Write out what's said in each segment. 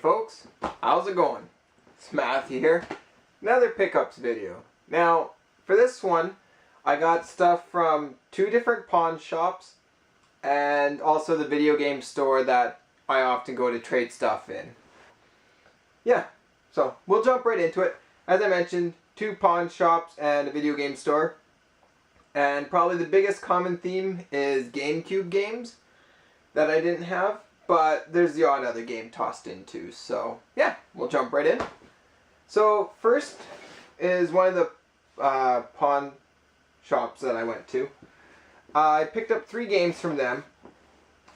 folks, how's it going? It's Matthew here. Another pickups video. Now, for this one, I got stuff from two different pawn shops and also the video game store that I often go to trade stuff in. Yeah, so we'll jump right into it. As I mentioned, two pawn shops and a video game store. And probably the biggest common theme is GameCube games that I didn't have. But there's the odd other game tossed in too. So yeah, we'll jump right in. So first is one of the pawn shops that I went to. I picked up 3 games from them.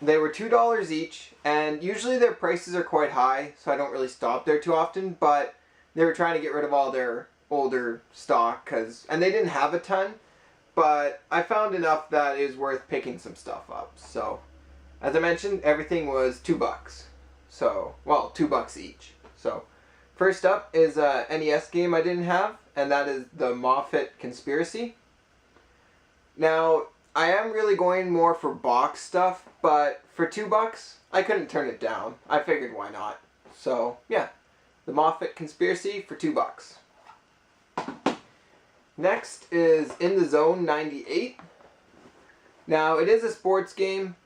They were $2 each, and usually their prices are quite high, so I don't really stop there too often, but they were trying to get rid of all their older stock, and they didn't have a ton, but I found enough that it was worth picking some stuff up. So as I mentioned, everything was $2. So, well, $2 each. So, first up is a NES game I didn't have, and that is the Moffat Conspiracy. Now, I am really going more for box stuff, but for $2, I couldn't turn it down. I figured why not. So, yeah, the Moffat Conspiracy for $2. Next is In the Zone 98. Now, it is a sports game,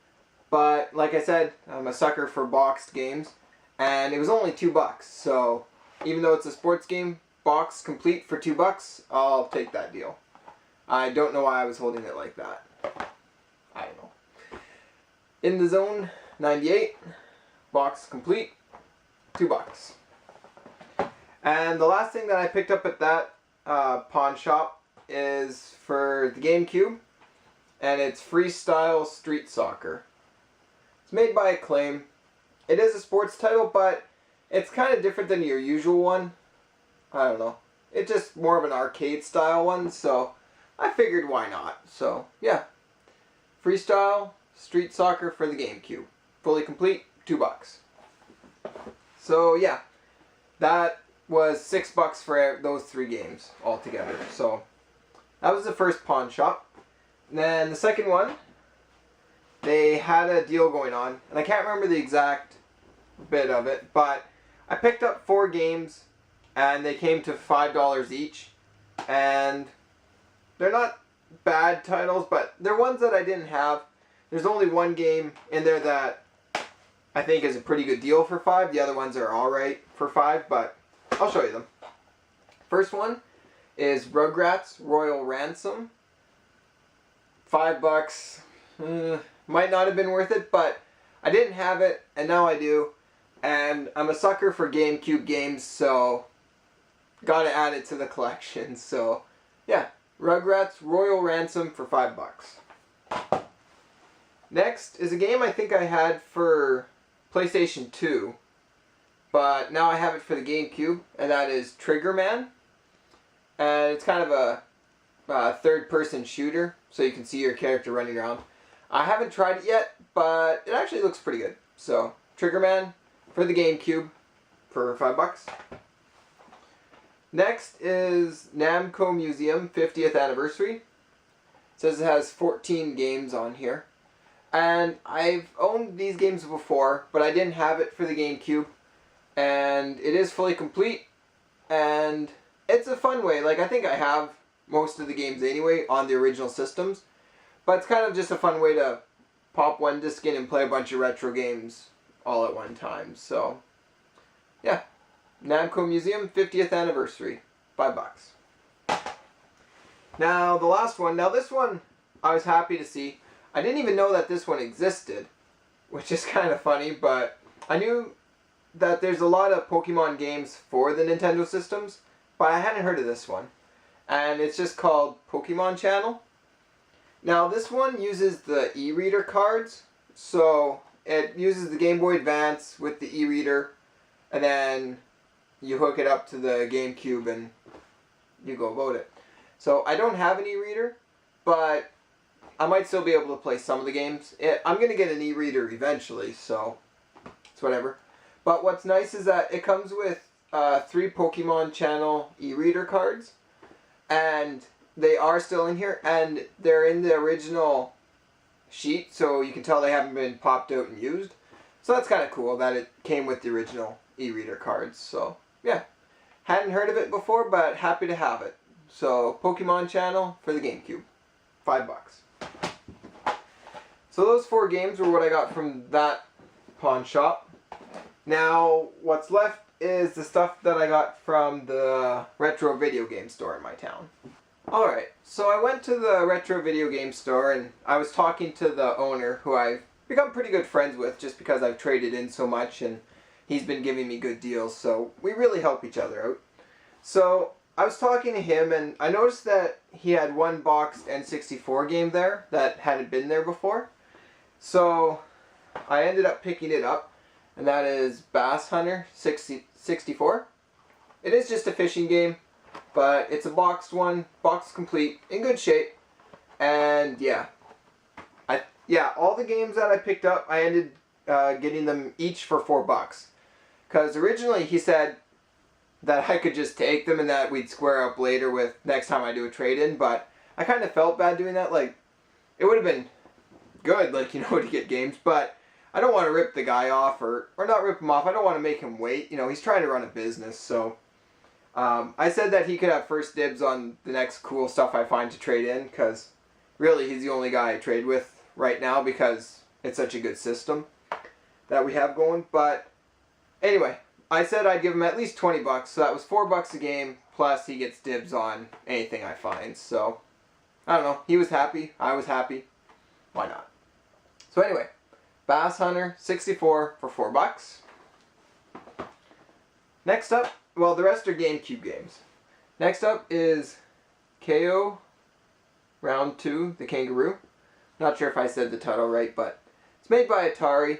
but like I said, I'm a sucker for boxed games, and it was only $2. So even though it's a sports game, box complete for $2, I'll take that deal. I don't know why I was holding it like that. I don't know. In the Zone 98, box complete, $2. And the last thing that I picked up at that pawn shop is for the GameCube, and it's Freestyle Street Soccer. It's made by Acclaim. It is a sports title, but it's kind of different than your usual one. I don't know. It's just more of an arcade style one, so I figured why not. So, yeah. Freestyle Street Soccer for the GameCube. Fully complete, $2. So, yeah. That was $6 for those 3 games altogether. So, that was the first pawn shop. And then the second one, they had a deal going on, and I can't remember the exact bit of it, but I picked up 4 games, and they came to $5 each, and they're not bad titles, but they're ones that I didn't have. There's only one game in there that I think is a pretty good deal for $5. The other ones are alright for $5, but I'll show you them. First one is Rugrats Royal Ransom. $5. Might not have been worth it, but I didn't have it, and now I do. And I'm a sucker for GameCube games, so gotta add it to the collection. So, yeah, Rugrats Royal Ransom for $5. Next is a game I think I had for PlayStation 2, but now I have it for the GameCube, and that is Trigger Man. And it's kind of a third-person shooter, so you can see your character running around. I haven't tried it yet, but it actually looks pretty good. So, Trigger Man for the GameCube for $5. Next is Namco Museum 50th Anniversary. It says it has 14 games on here. And I've owned these games before, but I didn't have it for the GameCube. And it is fully complete, and it's a fun way. Like, I think I have most of the games anyway on the original systems. But it's kind of just a fun way to pop one disc in and play a bunch of retro games all at one time. So, yeah. Namco Museum 50th Anniversary. $5. Now, the last one. Now, this one I was happy to see. I didn't even know that this one existed, which is kind of funny, but I knew that there's a lot of Pokemon games for the Nintendo systems, but I hadn't heard of this one. And it's just called Pokemon Channel. Now, this one uses the e-reader cards, so it uses the Game Boy Advance with the e-reader, and then you hook it up to the GameCube and you go about it. So I don't have an e-reader, but I might still be able to play some of the games. I'm going to get an e-reader eventually, so it's whatever. But what's nice is that it comes with 3 Pokemon Channel e-reader cards, and they are still in here, and they're in the original sheet, so you can tell they haven't been popped out and used. So that's kind of cool that it came with the original e-reader cards. So yeah, hadn't heard of it before, but happy to have it. So Pokemon channel for the GameCube, $5. So those 4 games were what I got from that pawn shop. Now what's left is the stuff that I got from the retro video game store in my town. Alright, so I went to the retro video game store and I was talking to the owner, who I've become pretty good friends with just because I've traded in so much and he's been giving me good deals, so we really help each other out. So I was talking to him and I noticed that he had one boxed N64 game there that hadn't been there before. So I ended up picking it up, and that is Bass Hunter 64. It is just a fishing game, but it's a boxed one, box complete, in good shape, and yeah, all the games that I picked up, I ended getting them each for $4. Because originally he said that I could just take them and that we'd square up later with next time I do a trade-in, but I kind of felt bad doing that. Like, it would have been good, like, you know, to get games, but I don't want to rip the guy off, or not rip him off. I don't want to make him wait. You know, he's trying to run a business, so I said that he could have first dibs on the next cool stuff I find to trade in, because really he's the only guy I trade with right now because it's such a good system that we have going. But anyway, I said I'd give him at least $20, so that was $4 a game, plus he gets dibs on anything I find. So I don't know, he was happy, I was happy, why not? So anyway, Bass Hunter 64 for $4. Next up, well, the rest are GameCube games. Next up is KO Round 2, the Kangaroo. Not sure if I said the title right, but it's made by Atari.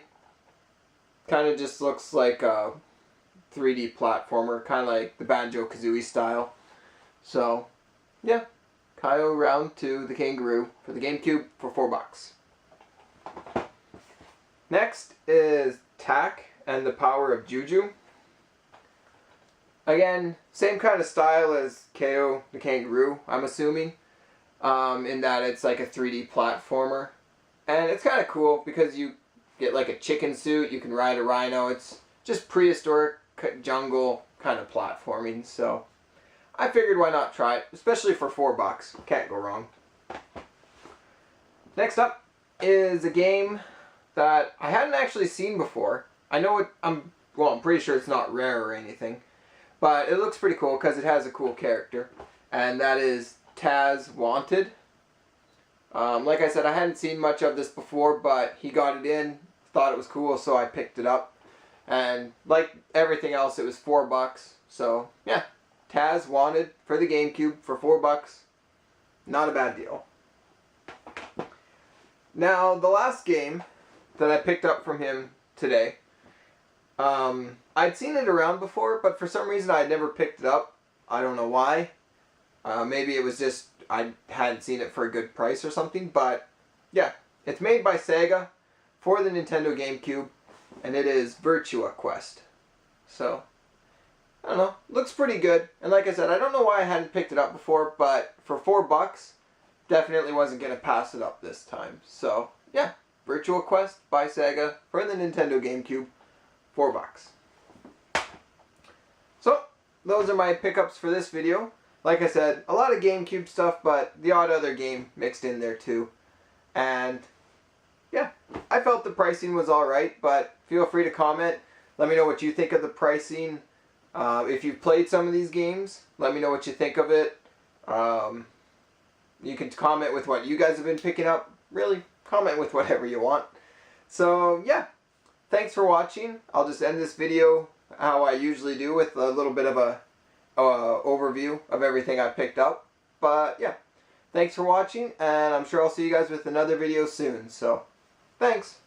Kind of just looks like a 3D platformer, kind of like the Banjo-Kazooie style. So, yeah, KO Round 2, the Kangaroo for the GameCube for $4. Next is Tak and the Power of Juju. Again, same kind of style as KO the Kangaroo, I'm assuming, in that it's like a 3D platformer. And it's kind of cool because you get like a chicken suit, you can ride a rhino. It's just prehistoric jungle kind of platforming, so I figured why not try it, especially for $4. Can't go wrong. Next up is a game that I hadn't actually seen before. I know I'm pretty sure it's not rare or anything, but it looks pretty cool because it has a cool character, and that is Taz Wanted. Like I said, I hadn't seen much of this before, but he got it in, thought it was cool, so I picked it up. And like everything else, it was $4. So yeah, Taz Wanted for the GameCube for $4. Not a bad deal. Now, the last game that I picked up from him today, I'd seen it around before, but for some reason I had never picked it up. I don't know why. Maybe it was just I hadn't seen it for a good price or something, but yeah, it's made by Sega for the Nintendo GameCube, and it is Virtua Quest. So, I don't know, looks pretty good, and like I said, I don't know why I hadn't picked it up before, but for $4, definitely wasn't going to pass it up this time. So, yeah, Virtua Quest by Sega for the Nintendo GameCube, $4. So, those are my pickups for this video. Like I said, a lot of GameCube stuff, but the odd other game mixed in there too. And yeah, I felt the pricing was alright, but feel free to comment. Let me know what you think of the pricing. If you've played some of these games, let me know what you think of it. You can comment with what you guys have been picking up. Really, comment with whatever you want. So yeah, thanks for watching. I'll just end this video how I usually do, with a little bit of a overview of everything I picked up. But yeah, thanks for watching, and I'm sure I'll see you guys with another video soon. So thanks.